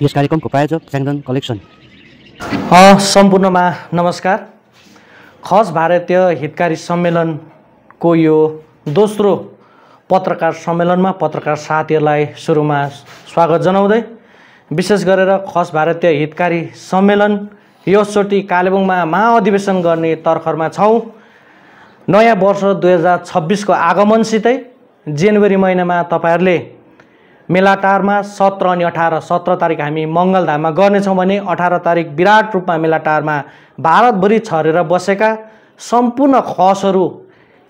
यस कार्यक्रमको प्रायोजक च्याङदन कलेक्सन। सम्पूर्णमा नमस्कार। खस भारतीय हितकारी सम्मेलनको यो दोस्रो पत्रकार सम्मेलनमा पत्रकार साथीहरूलाई सुरुमा स्वागत जनाउँदै विशेष गरेर खस भारतीय हितकारी सम्मेलन यसचोटि कालेबुङमा महाअधिवेशन गर्ने तर्खरमा छौँ। नयाँ वर्ष 2026 को आगमनसितै जनवरी महिनामा तपाईहरुले मेलाटारमा 17 अनि 18 17 तारिक हामी मङ्गलधाममा गर्नेछौँ भने 18 तारिक विराट रूपमा मेलाटारमा भारतभरि छरेर बसेका सम्पूर्ण खसहरू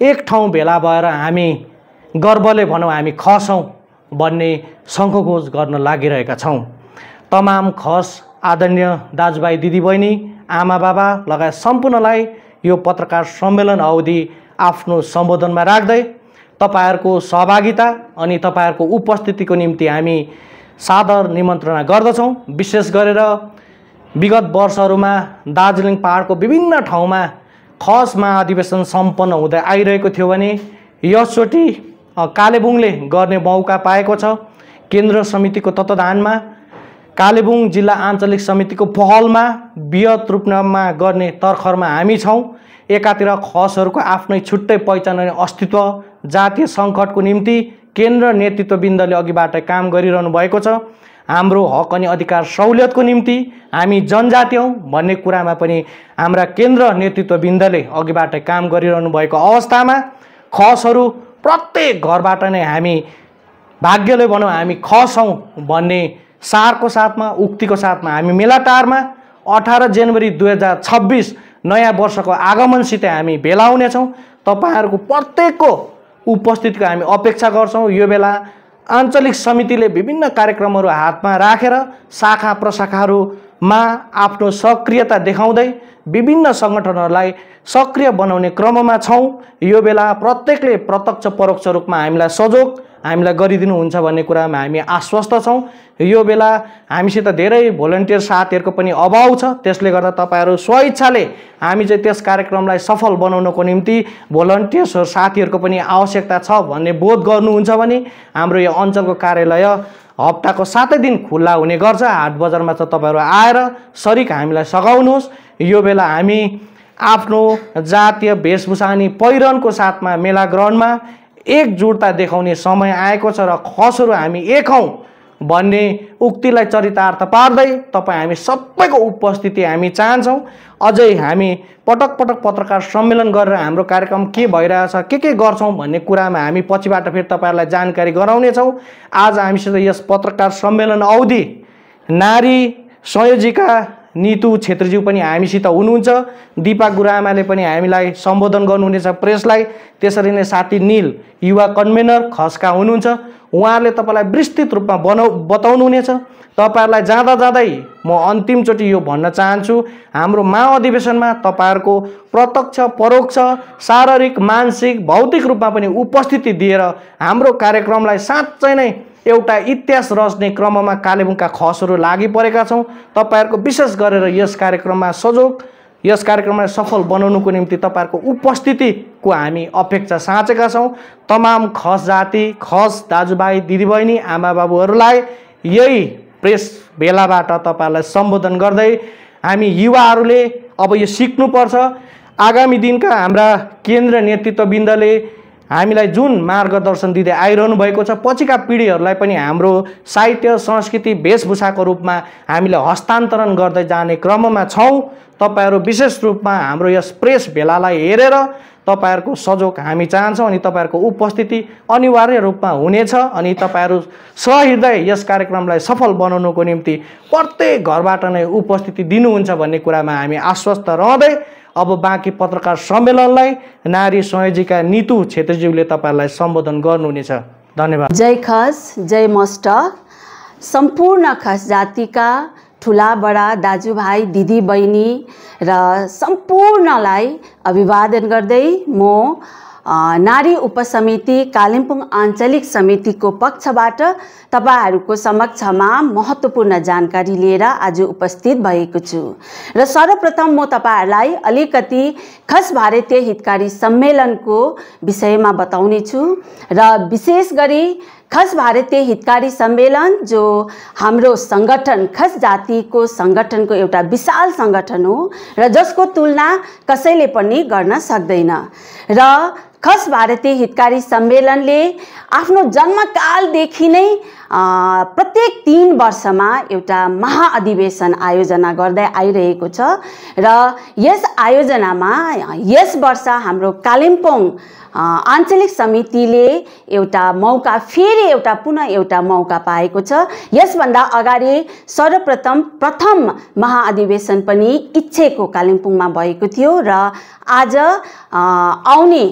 एक ठाउँ भेला भएर हामी गर्वले भनौँ हामी खस हौं भन्ने शङ्खघोष गर्न लागिरहेका छौँ। तमाम खस आदरणीय दाजुभाइ दिदीबहिनी आमा बाबा लगायत सम्पूर्णलाई यो पत्रकार सम्मेलन अवधि आफ्नो सम्बोधनमा राख्दै तपाईहरुको सहभागिता अनि तपाईहरुको उपस्थितिको निम्ति हामी सादर निमन्त्रणा गर्दछौं। विशेष गरेर विगत वर्षहरुमा दार्जिलिङ पहाडको विभिन्न ठाउँमा खस महाअधिवेशन सम्पन्न हुँदै आइरहेको थियो भने यसचोटि कालेबुङले गर्ने मौका पाएको छ। केन्द्र समितिको तत्वावधानमा कालेबुङ जिल्ला आञ्चलिक समितिको पहलमा बृहत रूपमा गर्ने तर्खरमा हामी छौं। एकातिर खसहरूको आफ्नै छुट्टै पहिचान अनि अस्तित्व जातीय संकटको निम्ति केन्द्र नेतृत्वबिन्दले अघिबाट काम गरिरहनु भएको छ। हाम्रो हक अनि अधिकार सहुलियतको निम्ति हामी जनजाति हौं भन्ने कुरामा पनि हाम्रा केन्द्र नेतृत्वबिन्दले अघिबाट काम गरिरहनु भएको अवस्थामा खसहरू प्रत्येक घरबाट नै हामी भाग्यले भनौँ हामी खस हौं भन्ने सारको साथमा उक्तिको साथमा हामी मेलाटारमा 18 जनवरी 2026 नयाँ वर्षको आगमनसितै हामी भेला हुनेछौँ। तपाईहरुको प्रत्येकको उपस्थितिको हामी अपेक्षा गर्छौं। यो बेला आञ्चलिक समितिले विभिन्न कार्यक्रमहरू हातमा राखेर शाखा प्रशाखाहरूमा आफ्नो सक्रियता देखाउँदै विभिन्न संगठनहरूलाई सक्रिय बनाउने क्रममा छौं। यो बेला प्रत्येकले प्रत्यक्ष परोक्ष रूपमा हामीलाई सहयोग हामीलाई गरिदिनुहुन्छ भन्ने कुरामा हामी आश्वस्त छौं। यो बेला हामीसित धेरै भोलन्टियर साथीहरुको पनि अभाव छ। त्यसले गर्दा तपाईहरु स्वइच्छाले हामी चाहिँ त्यस कार्यक्रमलाई सफल बनाउनको निम्ति भोलन्टियर साथीहरुको पनि आवश्यकता छ भन्ने बोध गर्नुहुन्छ भने हाम्रो यो अञ्चलको कार्यालय हप्ताको 7 दिन खुल्ला हुने गर्छ। हाट बजारमा चाहिँ तपाईहरु आएर शरीक हामीलाई सघाउनुहोस्। यो बेला हामी आफ्नो जातीय वेशभूषा अनि पहिरनको साथमा मेला ग्राउन्डमा एकजुटता देखाउने समय आएको छ र खसहरू हामी एक हौं भन्ने उक्तिलाई चरितार्थ पार्दै तपाई हामी सबैको उपस्थिति हामी चाहन्छौं। अझै हामी पटक पटक पत्रकार सम्मेलन गरेर हाम्रो कार्यक्रम के भइरहेछ के गर्छौं भन्ने कुरामा हामी पछिबाट फेरि तपाईहरुलाई जानकारी गराउने छौं। आज हामीसित यस पत्रकार सम्मेलन अवधि नारी संयोजिका नीतु छेत्रीज्यू पनि हामीसित हुनुहुन्छ। दीपा गुरामाले पनि हामीलाई सम्बोधन गर्नुहुनेछ प्रेसलाई। त्यसरी नै साथी नील युवा कन्भेनर खसका हुनुहुन्छ। उहाँहरूले तपाईलाई विस्तृत रूपमा बताउनु हुनेछ। तपाईहरुलाई जाँदा जाँदै म अन्तिम चोटि यो भन्न चाहन्छु हाम्रो महाअधिवेशनमा तपाईहरुको प्रत्यक्ष परोक्ष शारीरिक मानसिक भौतिक रूपमा पनि उपस्थिति दिएर हाम्रो कार्यक्रमलाई साँच्चै नै एउटा इतिहास रच्ने क्रममा कालेबुङका खसहरू लागि परेका छौं। तपाईहरुको विशेष गरेर यस कार्यक्रममा सहयोग यस कार्यक्रमलाई सफल बनाउनुको निम्ति तपाईहरुको उपस्थितिको हामी अपेक्षा साँचेका छौं। तमाम खस जाति खस दाजुभाइ दिदीबहिनी आमा बाबुहरूलाई यही प्रेस भेलाबाट तपाईहरुलाई सम्बोधन गर्दै हामी युवाहरूले अब यो सिक्नुपर्छ। आगामी दिनका हाम्रा केन्द्र नेतृत्वबिन्दले हामीलाई जुन मार्गदर्शन दिँदै आइरहनु भएको छ पछिका पिढीहरूलाई पनि हाम्रो साहित्य संस्कृति वेशभूषाको रूपमा हामीले हस्तान्तरण गर्दै जाने क्रममा छौं। तपाईहरु विशेष रूपमा हाम्रो यस प्रेस भेलालाई हेरेर तपाईहरुको सहयोग हामी चाहन्छौं अनि तपाईहरुको उपस्थिति अनिवार्य रूपमा हुनेछ अनि तपाईहरु सहृदय यस कार्यक्रमलाई सफल बनाउनको निम्ति प्रत्येक घरबाट नै उपस्थिति दिनुहुन्छ भन्ने कुरामा हामी आश्वस्त रहँदै अब बाँकी पत्रकार सम्मेलनलाई नारी संयोजिका नीतु छेत्रीज्यूले तपाईहरुलाई सम्बोधन गर्नुहुनेछ। धन्यवाद। जय खस जय मस्ट। सम्पूर्ण खस जातिका ठुला बडा दाजुभाइ दिदी बहिनी र सम्पूर्णलाई अभिवादन गर्दै म नारी उपसमिति कालिम्पोङ आञ्चलिक समितिको पक्षबाट तपाईहरुको समक्षमा महत्त्वपूर्ण जानकारी लिएर आज उपस्थित भएको छु र सर्वप्रथम म तपाईहरुलाई अलिकति खस भारतीय हितकारी सम्मेलनको विषयमा बताउने छु र विशेष गरी खस भारतीय हितकारी सम्मेलन जो हाम्रो संगठन खस जातिको संगठनको एउटा विशाल संगठन हो र जसको तुलना कसैले पनि गर्न सक्दैन र खस भारतीय हितकारी सम्मेलनले आफ्नो जन्मकालदेखि नै प्रत्येक 3 वर्षमा एउटा महाअधिवेशन आयोजना गर्दै आइरहेको छ र यस आयोजनामा यस वर्ष हाम्रो कालिम्पोङ आञ्चलिक समितिले एउटा मौका फेरि एउटा पुनः एउटा मौका पाएको छ। यसभन्दा अगाडि प्रथम महाअधिवेशन पनि इच्छेको कालिम्पोङमा भएको थियो र आज आउने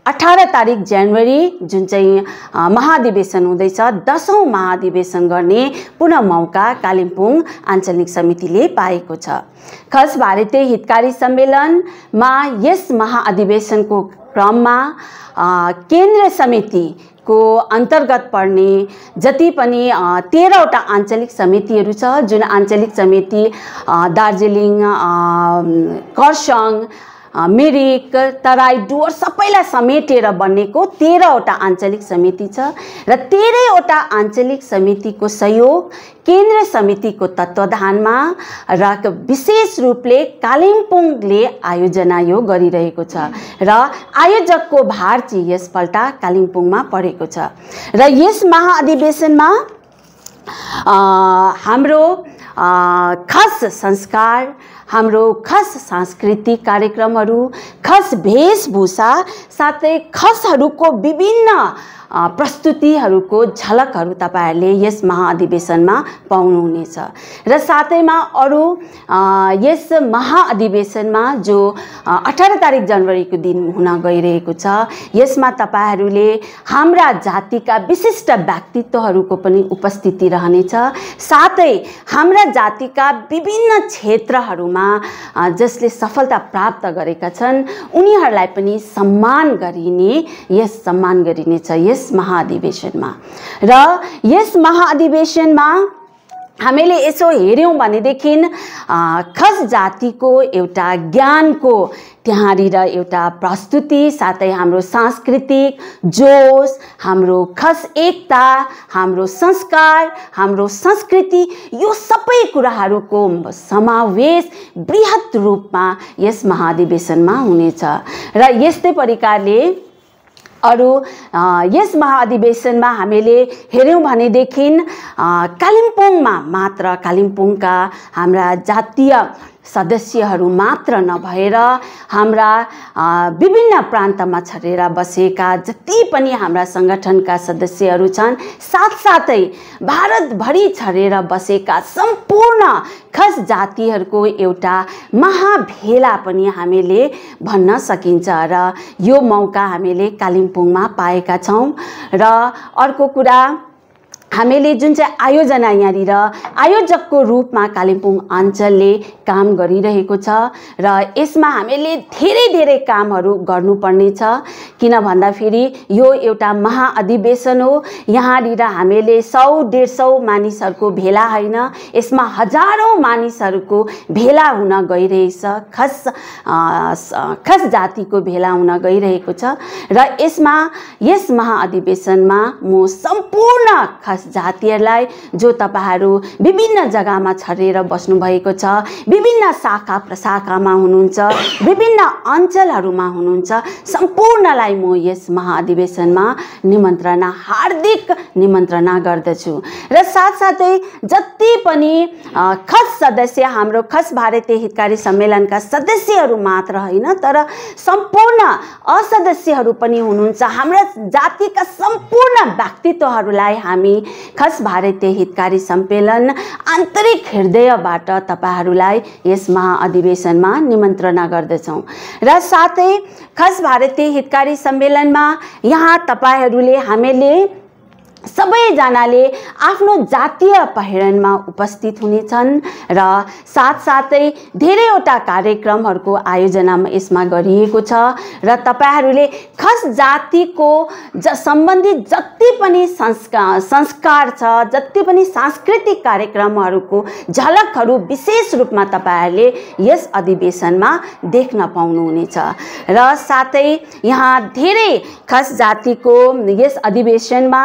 18 तारिक जनवरी जुन चाहिँ महाअधिवेशन हुँदैछ 10औं महाअधिवेशन गर्ने पुनः मौका कालिम्पोङ आञ्चलिक समितिले पाएको छ। खस भारतीय हितकारी सम्मेलनमा यस महाअधिवेशनको क्रममा केन्द्रीय समितिको अन्तर्गत पर्ने जति पनि 13 वटा आञ्चलिक समितिहरू छ जुन आञ्चलिक समिति दार्जिलिङ खरसाङ मिरिक तराई डुवर्स सबैलाई समेटेर बनेको 13 वटा आञ्चलिक समिति छ र 13 वटा आञ्चलिक समितिको सहयोग केन्द्रीय समितिको तत्वावधानमा र विशेष रूपले कालिम्पोङले आयोजना यो गरिरहेको छ र आयोजकको भार चाहिँ यसपल्ट कालिम्पोङमा परेको छ र यस महाअधिवेशनमा हाम्रो खस संस्कार हाम्रो खस सांस्कृतिक कार्यक्रमहरू खस वेशभूषा साथै खसहरूको विभिन्न प्रस्तुतिहरूको झलकहरू तपाईहरुले यस महाअधिवेशनमा पाउनुहुनेछ र साथैमा अरु यस महाअधिवेशनमा जो 18 तारिक जनवरीको दिन हुन गइरहेको छ यसमा तपाईहरुले हाम्रा जातिका विशिष्ट व्यक्तित्वहरूको पनि उपस्थिति रहनेछ साथै हाम्रा जातिका विभिन्न क्षेत्रहरूमा जसले सफलता प्राप्त गरेका छन् उनीहरूलाई पनि सम्मान गरिनेछ यस महाअधिवेशनमा र यस महाअधिवेशनमा हामीले यसो हेर्यौं भनेदेखि खस जातिको एउटा ज्ञानको त्यहाँनिर एउटा प्रस्तुति साथै हाम्रो सांस्कृतिक जोश हाम्रो खस एकता हाम्रो संस्कार हाम्रो संस्कृति यो सबै कुराहरूको समावेश बृहत रूपमा यस महाअधिवेशनमा हुनेछ र यस्तै प्रकारले अरु यस महाअधिवेशनमा हामीले हेर्यौं भनेदेखि कालिम्पोङमा मात्र कालिम्पोङका हाम्रा जातीय सदस्यहरू मात्र नभएर हाम्रा विभिन्न प्रान्तमा छरेर बसेका जति पनि हाम्रा संगठनका सदस्यहरू छन् साथसाथै भारतभरि छरेर बसेका सम्पूर्ण खस जातिहरूको एउटा महाभेला पनि हामीले भन्न सकिन्छ र यो मौका हामीले कालिम्पोङमा पाएका छौं र अर्को कुरा हामीले जुन चाहिँ आयोजना यहाँनिर आयोजकको रूपमा कालिम्पोङ अञ्चलले काम गरिरहेको छ र यसमा हामीले धेरै कामहरू गर्नुपर्ने छ किन भन्दा फेरि यो एउटा महाअधिवेशन हो यहाँनिर हामीले 100-150 मानिसहरूको भेला हैन यसमा हजारौं मानिसहरूको भेला हुन गइरहेछ खस जातिको भेला हुन गइरहेको छ र यसमा यस महाअधिवेशनमा म सम्पूर्ण खस जातिहरूलाई जो तपाईहरु विभिन्न जग्गामा छरेर बस्नु भएको छ विभिन्न शाखा प्रशाखामा हुनुहुन्छ विभिन्न अञ्चलहरुमा हुनुहुन्छ सम्पूर्णलाई म यस महाअधिवेशनमा हार्दिक निमन्त्रणा गर्दछु र साथसाथै जति पनि खस सदस्य हाम्रो खस भारतीय हितकारी सम्मेलनका सदस्यहरू मात्र हैन तर सम्पूर्ण असदस्यहरू पनि हुनुहुन्छ हाम्रो जातिका सम्पूर्ण व्यक्तित्वहरूलाई हामी खस भारतीय हितकारी सम्मेलन आन्तरिक हृदयबाट तपाईहरुलाई यस महाअधिवेशनमा निमन्त्रणा गर्दछौं र साथै खस भारतीय हितकारी सम्मेलनमा यहाँ तपाईहरुले हामीले सबैजनाले आफ्नो जातीय पहिरनमा उपस्थित हुनेछन् र साथसाथै धेरैवटा कार्यक्रमहरूको आयोजना यसमा गरिएको छ र तपाईहरुले खस जातिको सम्बन्धित जति पनि संस्कार छ जति पनि सांस्कृतिक कार्यक्रमहरूको झलकहरू विशेष रूपमा तपाईहरुले यस अधिवेशनमा देख्न पाउनुहुनेछ र साथै यहाँ धेरै खस जातिको यस अधिवेशनमा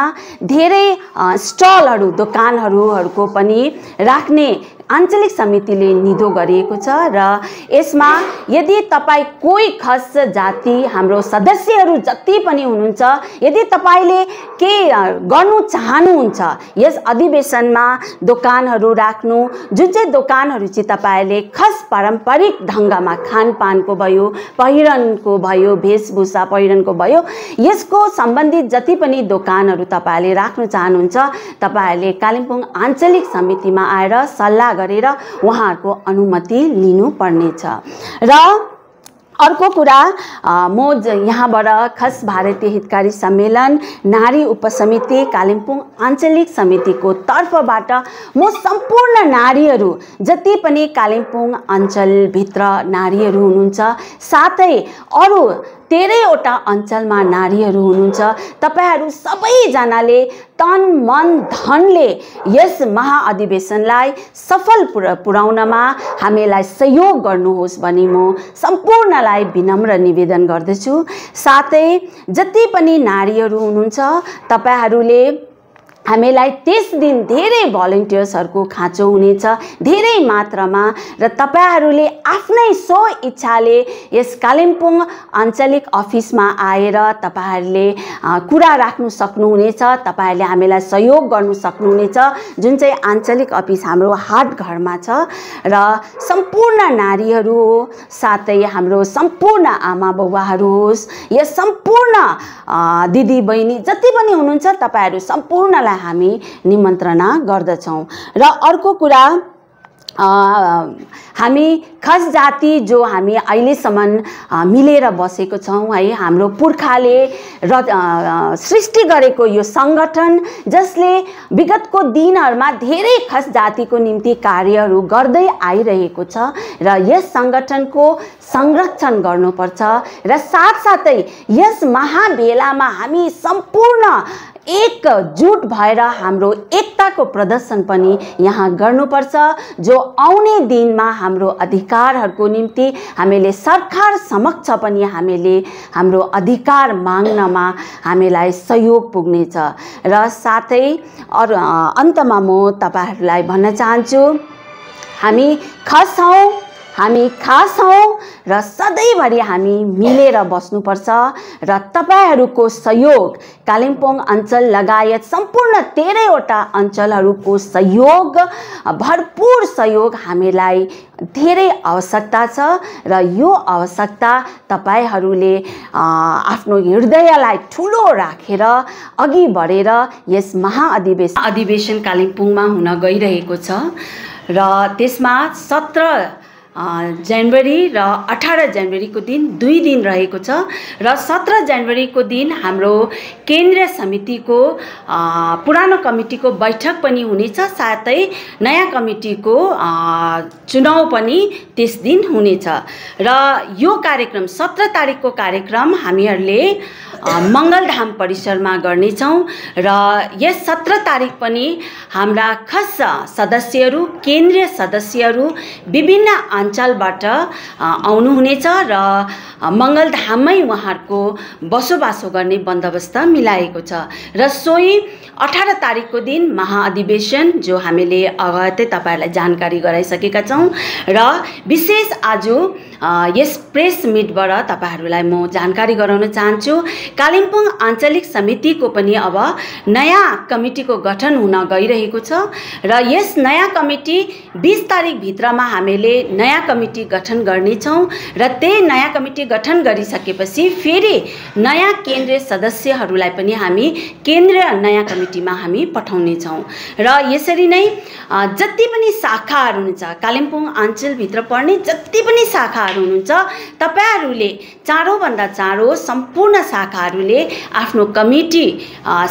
धेरै स्टलहरू दोकानहरूको पनि राख्ने आञ्चलिक समितिले निधो गरिएको छ र यसमा यदि तपाईँ कोही खस जाति हाम्रो सदस्यहरू जति पनि हुनुहुन्छ, यदि तपाईँले के गर्नु चाहनुहुन्छ यस अधिवेशनमा दोकानहरू राख्नु, जुन चाहिँ दोकानहरू चाहिँ तपाईँले खस पारम्परिक ढङ्गमा खानपानको भयो, पहिरनको भयो, वेशभूषा पहिरनको भयो, यसको सम्बन्धित जति पनि दोकानहरू तपाईँले राख्न चाहनुहुन्छ, तपाईँहरूले कालिम्पोङ आञ्चलिक समितिमा आएर सल्लाह गरेर उहाँहरूको अनुमति लिनुपर्नेछ। र अर्को कुरा, म यहाँबाट खस भारतीय हितकारी सम्मेलन नारी उपसमिति कालिम्पोङ आञ्चलिक समितिको तर्फबाट म सम्पूर्ण नारीहरू जति पनि कालिम्पोङ अञ्चलभित्र नारीहरू हुनुहुन्छ, साथै अरू 13वटा अञ्चलमा नारीहरू हुनुहुन्छ, तपाईहरू सबैजनाले तन मन धनले यस महाअधिवेशनलाई सफल पुर्याउनमा हामीलाई सहयोग गर्नुहोस् भनी म सम्पूर्णलाई विनम्र निवेदन गर्दछु। साथै जति पनि नारीहरू हुनुहुन्छ, तपाईहरूले हामीलाई त्यस दिन धेरै भलन्टियर्सहरूको खाँचो हुनेछ धेरै मात्रामा, र तपाईहरूले आफ्नै सो इच्छाले यस कालिम्पोङ आञ्चलिक अफिसमा आएर तपाईहरूले कुरा राख्नु सक्नुहुनेछ, तपाईहरूले हामीलाई सहयोग गर्नु सक्नुहुनेछ, जुन चाहिँ आञ्चलिक अफिस हाम्रो हाटघरमा छ। र सम्पूर्ण नारीहरू हो, साथै हाम्रो सम्पूर्ण आमा बुबाहरू होस्, यस सम्पूर्ण दिदी बहिनी जति पनि हुनुहुन्छ, तपाईहरू सम्पूर्णलाई हामी निमन्त्रणा गर्दछौं। र अर्को कुरा, हामी खस जाति जो हामी अहिलेसम्म मिलेर बसेको छौं है, हाम्रो पुर्खाले सृष्टि गरेको यो संगठन जसले विगतको दिनहरुमा धेरै खस जातिको निम्ति कार्यहरू गर्दै आइरहेको छ, र यस संगठनको संरक्षण गर्नुपर्छ। र साथसाथै यस महाभेलामा हामी सम्पूर्ण एकजुट भएर हाम्रो एकताको प्रदर्शन पनि यहाँ गर्नुपर्छ, जो आउने दिनमा हाम्रो अधिकारहरूको निम्ति हामीले सरकार समक्ष पनि हामीले हाम्रो अधिकार माग्नमा हामीलाई सहयोग पुग्नेछ। र साथै अन्तमा म तपाईहरुलाई भन्न चाहन्छु, हामी खस हौं, हामी खास हौं, र सधैँभरि हामी मिलेर बस्नुपर्छ। र तपाईहरुको सहयोग, कालिम्पोङ अञ्चल लगायत सम्पूर्ण 13वटा अञ्चलहरूको सहयोग, भरपूर सहयोग हामीलाई धेरै आवश्यकता छ। र यो आवश्यकता तपाईहरुले आफ्नो हृदयलाई ठुलो राखेर अघि बढेर यस महाअधिवेशन कालिम्पोङमा हुन गइरहेको छ, र त्यसमा 17 जनवरी र 18 जनवरीको दिन 2 दिन रहेको छ। र 17 जनवरीको दिन हाम्रो केन्द्रीय समितिको पुरानो कमिटीको बैठक पनि हुनेछ, साथै नयाँ कमिटीको चुनाव पनि त्यस दिन हुनेछ। र यो कार्यक्रम 17 तारिकको कार्यक्रम हामीहरूले मङ्गलधाम परिसरमा गर्नेछौं, र यस 17 तारिक पनि हाम्रा खस सदस्यहरू, केन्द्रीय सदस्यहरू विभिन्न अञ्चलबाट आउनुहुनेछ, र मङ्गलधाममै उहाँहरूको बसोबासो गर्ने बन्दोबस्त मिलाएको छ। र सोही 18 तारिकको दिन महाअधिवेशन जो हामीले अगावतै तपाईहरुलाई जानकारी गराइसकेका छौं, र विशेष आज यस प्रेस मिटबाट तपाईहरुलाई म जानकारी गराउन चाहन्छु, कालिम्पोङ आञ्चलिक समितिको पनि अब नयाँ कमिटीको गठन हुन गइरहेको छ, र यस नयाँ कमिटी 20 तारिक भित्रमा हामीले नयाँ कमिटी गठन गर्नेछौं, र त्यही नयाँ कमिटी गठन गरिसकेपछि फेरि नयाँ केन्द्रीय सदस्यहरूलाई पनि हामी केन्द्रीय नयाँ कमिटीमा हामी पठाउने छौं। र यसरी नै जति पनि शाखाहरू हुनुहुन्छ, कालिम्पोङ अञ्चलभित्र पर्ने जति पनि शाखाहरू हुनुहुन्छ, तपाईहरुले चाँडोभन्दा चाँडो सम्पूर्ण शाखाहरूले आफ्नो कमिटी,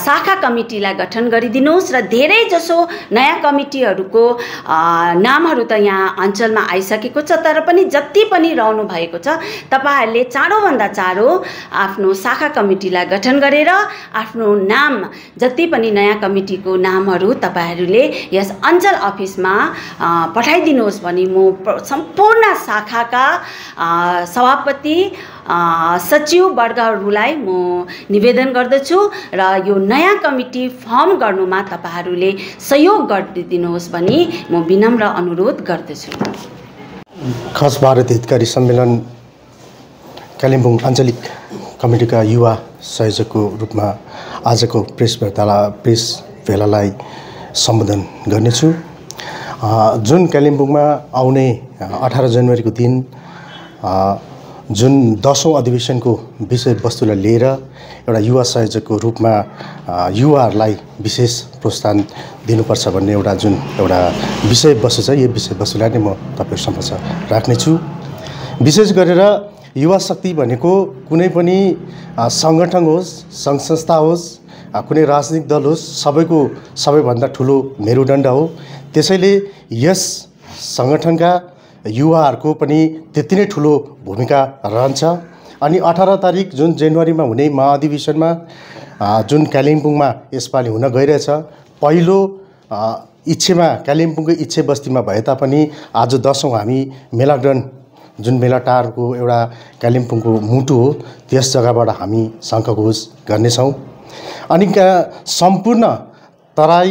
शाखा कमिटीलाई गठन गरिदिनुहोस्। र धेरै जसो नयाँ कमिटीहरूको नामहरू त यहाँ अञ्चलमा आइसकेको छ, तर पनि जति पनि रहनु भएको छ, तपाईहरुले चाँडोभन्दा चाँडो आफ्नो शाखा कमिटीलाई गठन गरेर आफ्नो नाम, जति पनि नयाँ कमिटीको नामहरू तपाईहरुले यस अञ्चल अफिसमा पठाइदिनुहोस् भनी म सम्पूर्ण शाखाका सभापति सचिववर्गहरूलाई म निवेदन गर्दछु र यो नयाँ कमिटी फर्म गर्नुमा तपाईँहरूले सहयोग गरिदिनुहोस् भनी म विनम्र अनुरोध गर्दछु। खास भारत हितकारी सम्मेलन कालिम्पोङ आञ्चलिक कमिटीका युवा संयोजकको रूपमा आजको प्रेस भेलालाई सम्बोधन गर्नेछु। जुन कालिम्पोङमा आउने 18 जनवरीको दिन जुन 10औं अधिवेशनको विषयवस्तुलाई लिएर एउटा युवा संयोजकको रूपमा युवाहरूलाई विशेष प्रोत्साहन दिनुपर्छ भन्ने एउटा विषयवस्तु छ। यो विषयवस्तुलाई नै म तपाईहरु समक्ष राख्नेछु। विशेष गरेर युवा शक्ति भनेको कुनै पनि संगठन होस्, सङ्घ संस्था होस्, कुनै राजनीतिक दल होस्, सबैको सबैभन्दा ठुलो मेरुदण्ड हो। त्यसैले यस संगठनका युवाहरूको पनि त्यति नै ठुलो भूमिका रहन्छ। अनि 18 तारिक जुन जनवरीमा हुने महाधिवेशनमा जुन कालिम्पोङमा यसपालि हुन गइरहेछ, पहिलो इच्छेमा कालिम्पोङको इच्छे बस्तीमा भए तापनि आज 10औं हामी मेलाग्राउन्ड जुन मेलाटारको एउटा कालिम्पोङको मुटु हो, त्यस जग्गाबाट हामी शङ्खघोष गर्नेछौँ। अनि सम्पूर्ण तराई,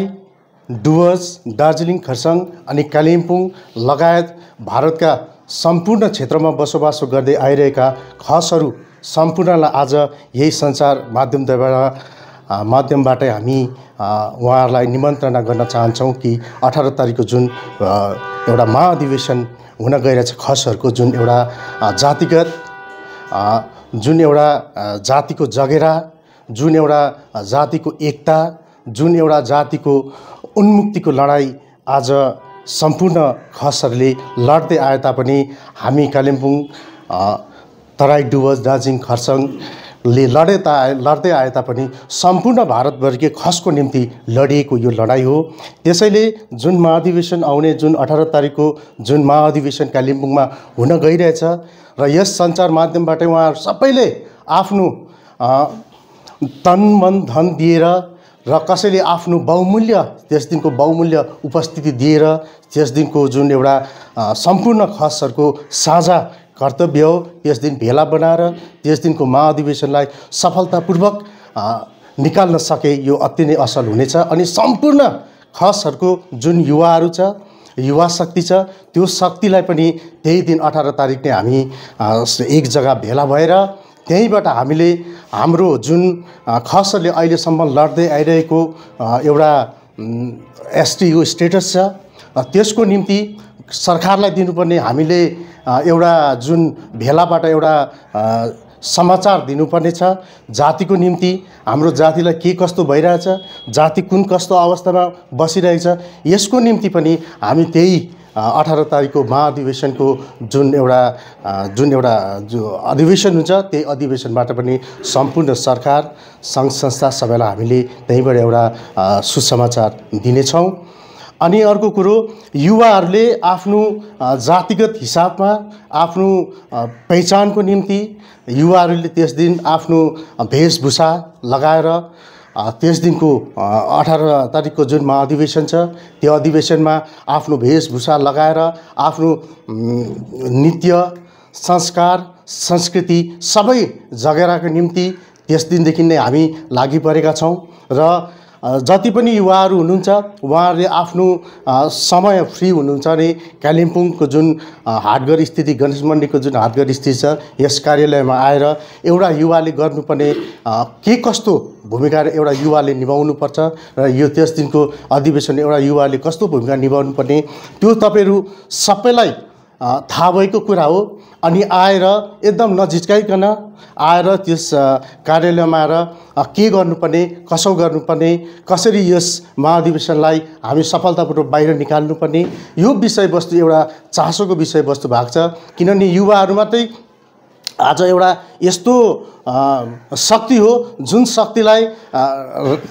डुवर्स, दार्जिलिङ, खरसाङ अनि कालिम्पोङ लगायत भारतका सम्पूर्ण क्षेत्रमा बसोबासो गर्दै आइरहेका खसहरू सम्पूर्णलाई आज यही सञ्चार माध्यमबाटै हामी उहाँहरूलाई निमन्त्रणा गर्न चाहन्छौँ कि 18 तारिकको जुन एउटा महाधिवेशन हुन गइरहेछ, खसहरूको जुन एउटा जातिगत जुन एउटा जातिको जगेरा, जुन एउटा जातिको एकता, जुन एउटा जातिको उन्मुक्तिको लडाई आज सम्पूर्ण खसहरूले लड्दै आए तापनि हामी कालिम्पोङ, तराई, डुवर्स, दार्जिलिङ, खरसाङले लड्दै आए तापनि सम्पूर्ण भारतभरिकै खसको निम्ति लडिएको यो लडाई हो। त्यसैले जुन महाधिवेशन आउने जुन 18 तारिकको जुन महाधिवेशन कालिम्पोङमा हुन गइरहेछ र यस सञ्चार माध्यमबाट उहाँहरू सबैले आफ्नो तन मन धन दिएर र कसैले आफ्नो बहुमूल्य त्यस दिनको बहुमूल्य उपस्थिति दिएर त्यस दिनको जुन एउटा सम्पूर्ण खसहरूको साझा कर्तव्य हो, त्यस दिन भेला बनाएर त्यस दिनको महाधिवेशनलाई सफलतापूर्वक निकाल्न सके यो अति नै असल हुनेछ। अनि सम्पूर्ण खसहरूको जुन युवाहरू छ, युवा शक्ति छ, त्यो शक्तिलाई पनि त्यही दिन 18 तारिक नै हामी एक जग्गा भेला भएर त्यहीबाट हामीले हाम्रो जुन खसहरूले अहिलेसम्म लड्दै आइरहेको एउटा एसटीको स्टेटस छ, त्यसको निम्ति सरकारलाई दिनुपर्ने हामीले एउटा जुन भेलाबाट एउटा समाचार दिनुपर्ने छ। जातिको निम्ति हाम्रो जातिलाई के कस्तो भइरहेछ, जाति कुन कस्तो अवस्थामा बसिरहेछ, यसको निम्ति पनि हामी त्यही 18 तारिकको महाधिवेशनको जुन एउटा जो अधिवेशन हुन्छ, त्यही अधिवेशनबाट पनि सम्पूर्ण सरकार, सङ्घ संस्था सबैलाई हामीले त्यहीँबाट एउटा सुसमाचार दिनेछौँ। अनि अर्को कुरो, युवाहरूले आफ्नो जातिगत हिसाबमा आफ्नो पहिचानको निम्ति युवाहरूले त्यस दिन आफ्नो वेशभूषा लगाएर त्यस दिनको 18 तारिकको जुन महाधिवेशन छ, त्यो अधिवेशनमा आफ्नो वेशभूषा लगाएर आफ्नो नृत्य, संस्कार, संस्कृति सबै जगेराको निम्ति त्यस दिनदेखि नै हामी लागि परेका छौँ। र जति पनि युवाहरू हुनुहुन्छ उहाँहरूले आफ्नो समय फ्री हुनुहुन्छ भने कालिम्पोङको जुन हाटघर स्थिति, गणेश मन्डीको जुन हाटघर स्थिति छ, यस कार्यालयमा आएर एउटा युवाले गर्नुपर्ने के कस्तो भूमिका एउटा युवाले निभाउनुपर्छ र यो त्यस दिनको अधिवेशन एउटा युवाले कस्तो भूमिका निभाउनुपर्ने त्यो तपाईँहरू सबैलाई थाहा भएको कुरा हो। अनि आएर एकदम नझिस्काइकन आएर त्यस कार्यालयमा आएर के गर्नुपर्ने, कसो गर्नुपर्ने, कसरी यस महाधिवेशनलाई हामी सफलतापूर्वक बाहिर निकाल्नुपर्ने, यो विषयवस्तु एउटा चासोको विषयवस्तु भएको छ। किनभने युवाहरू मात्रै आज एउटा यस्तो शक्ति हो, जुन शक्तिलाई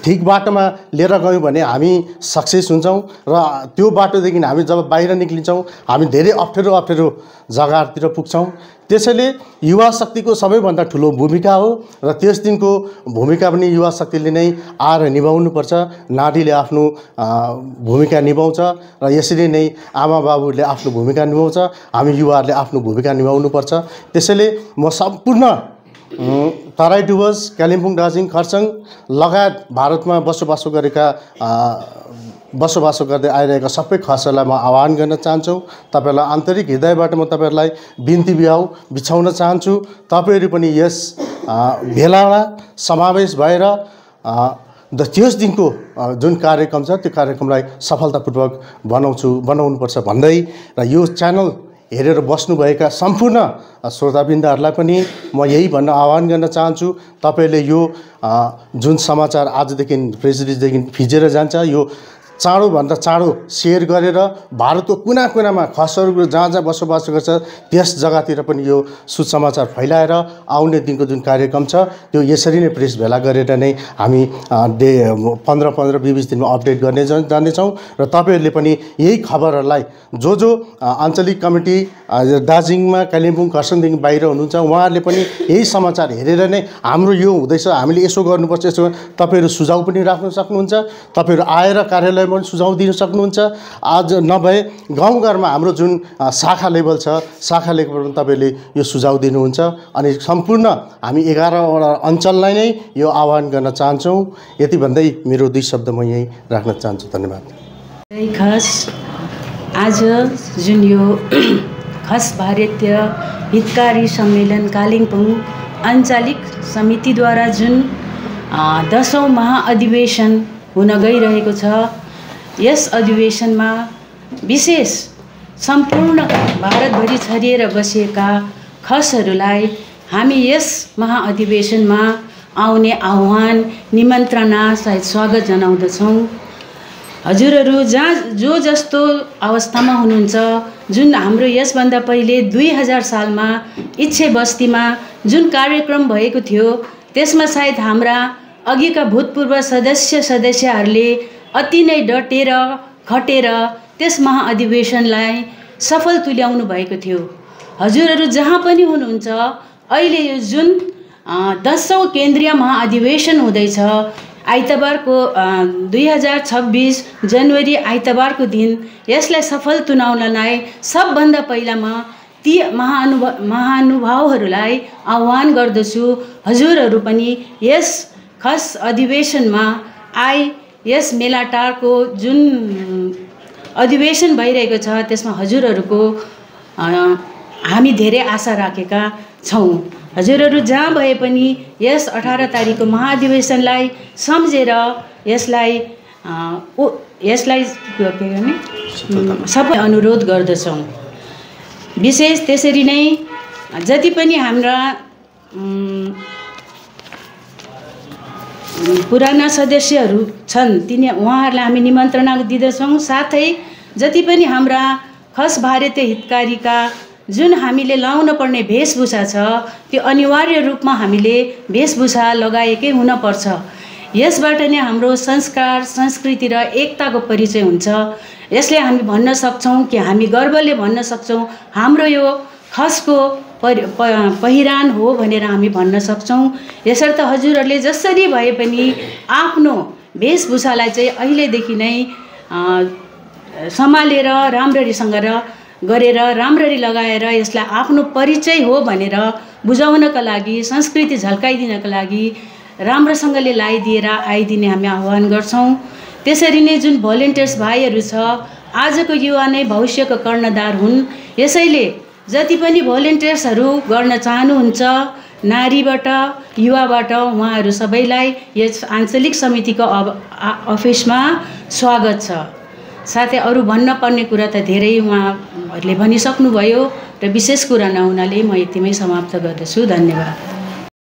ठिक बाटोमा लिएर गयौँ भने हामी सक्सेस हुन्छौँ र त्यो बाटोदेखि हामी जब बाहिर निक्लिन्छौँ हामी धेरै अप्ठ्यारो जग्गाहरूतिर पुग्छौँ। त्यसैले युवा शक्तिको सबैभन्दा ठुलो भूमिका हो र त्यस दिनको भूमिका पनि युवा शक्तिले नै आएर निभाउनुपर्छ। नारीले आफ्नो भूमिका निभाउँछ र यसरी नै आमा बाबुहरूले आफ्नो भूमिका निभाउँछ, हामी युवाहरूले आफ्नो भूमिका निभाउनुपर्छ। त्यसैले म सम्पूर्ण तराई डुवर्स, कालिम्पोङ, दार्जिलिङ, खरसाङ लगायत भारतमा बसोबासो गर्दै आइरहेका सबै खसहरूलाई म आह्वान गर्न चाहन्छु। तपाईँहरूलाई आन्तरिक हृदयबाट म तपाईँहरूलाई बिन्ती बिछाउन चाहन्छु। तपाईँहरू पनि यस भेलामा समावेश भएर त्यस दिनको जुन कार्यक्रम छ त्यो कार्यक्रमलाई सफलतापूर्वक बनाउनुपर्छ भन्दै र यो च्यानल हेरेर बस्नुभएका सम्पूर्ण श्रोताबिन्दहरूलाई पनि म यही भन्न आह्वान गर्न चाहन्छु, तपाईँले यो जुन समाचार आजदेखि प्रेस रिलिजदेखि फिजेर जान्छ यो चाँडोभन्दा चाँडो सेयर गरेर भारतको कुना कुनामा खसहरू जहाँ बसोबास गर्छ त्यस जग्गातिर पनि यो सुसमाचार फैलाएर आउने दिनको जुन कार्यक्रम छ त्यो यसरी नै प्रेस भेला गरेर नै हामी 15-20 दिनमा अपडेट गर्ने जानेछौँ र तपाईँहरूले पनि यही खबरहरूलाई जो आञ्चलिक कमिटी दार्जिलिङमा, कालिम्पोङ, खरसाङदेखि बाहिर हुनुहुन्छ उहाँहरूले पनि यही समाचार हेरेर नै हाम्रो यो हुँदैछ, हामीले यसो गर्नुपर्छ, यसो तपाईँहरू सुझाव पनि राख्न सक्नुहुन्छ। तपाईँहरू आएर कार्यालय सुझाव दिन सक्नुहुन्छ। आज नभए गाउँघरमा हाम्रो जुन शाखा लेभल छ शाखा लेभलमा तपाईँले यो सुझाव दिनुहुन्छ अनि सम्पूर्ण हामी 11वटा अञ्चललाई नै यो आह्वान गर्न चाहन्छौँ। यति भन्दै मेरो 2 शब्द म यही राख्न चाहन्छु। धन्यवाद। खास आज जुन यो खास भारतीय हितकारी सम्मेलन कालिम्पोङ आञ्चलिक समितिद्वारा जुन 10औं महाअधिवेशन हुन गइरहेको छ, यस अधिवेशनमा विशेष सम्पूर्ण भारतभरि छरिएर बसेका खसहरूलाई हामी यस महाअधिवेशनमा आउने आह्वान निमन्त्रणा सहित स्वागत जनाउँदछौँ। हजुरहरू जो जस्तो अवस्थामा हुनुहुन्छ, जुन हाम्रो यसभन्दा पहिले 2000 सालमा इच्छे बस्तीमा जुन कार्यक्रम भएको थियो त्यसमा सायद हाम्रा अघिका भूतपूर्व सदस्यहरूले अति नै डटेर खटेर त्यस महाअधिवेशनलाई सफल तुल्याउनु भएको थियो। हजुरहरू जहाँ पनि हुनुहुन्छ अहिले यो जुन 10औं केन्द्रीय महाअधिवेशन हुँदैछ आइतबारको 2026 जनवरी आइतबारको दिन यसलाई सफल तुल्याउनलाई सबभन्दा पहिला म ती महानुभावहरूलाई आह्वान गर्दछु। हजुरहरू पनि यस खास अधिवेशनमा यस मेलाटारको जुन अधिवेशन भइरहेको छ त्यसमा हजुरहरूको हामी धेरै आशा राखेका छौँ। हजुरहरू जहाँ भए पनि यस 18 तारिखको महाअधिवेशनलाई सम्झेर यसलाई के गर्ने सबै अनुरोध गर्दछौँ। विशेष त्यसरी नै जति पनि हाम्रा पुराना सदस्यहरू छन् उहाँहरूलाई हामी निमन्त्रणा दिँदछौँ। साथै जति पनि हाम्रा खस भारतीय हितकारीका जुन हामीले लाउन पर्ने वेशभूषा छ त्यो अनिवार्य रूपमा हामीले वेशभूषा लगाएकै हुनपर्छ। यसबाट नै हाम्रो संस्कार, संस्कृति र एकताको परिचय हुन्छ। यसले हामी भन्न सक्छौँ कि हामी गर्वले भन्न सक्छौँ हाम्रो यो खसको पहिरान हो भनेर हामी भन्न सक्छौँ। यसर्थ हजुरहरूले जसरी भए पनि आफ्नो वेशभूषालाई चाहिँ अहिलेदेखि नै सम्हालेर राम्ररीसँग गरेर राम्ररी लगाएर यसलाई आफ्नो परिचय हो भनेर बुझाउनका लागि, संस्कृति झल्काइदिनका लागि राम्रोसँगले लगाइदिएर आइदिने हामी आह्वान गर्छौँ। त्यसरी नै जुन भोलिन्टियर्स भाइहरू छ आजको युवा नै भविष्यको कर्णधार हुन्। यसैले जति पनि भोलिन्टियर्सहरू गर्न चाहनुहुन्छ नारीबाट युवाबाट उहाँहरू सबैलाई यस आञ्चलिक समितिको अफिसमा स्वागत छ। साथै अरू भन्न पर्ने कुरा त धेरै उहाँहरूले भनिसक्नुभयो र विशेष कुरा नहुनाले म यतिमै समाप्त गर्दछु। धन्यवाद।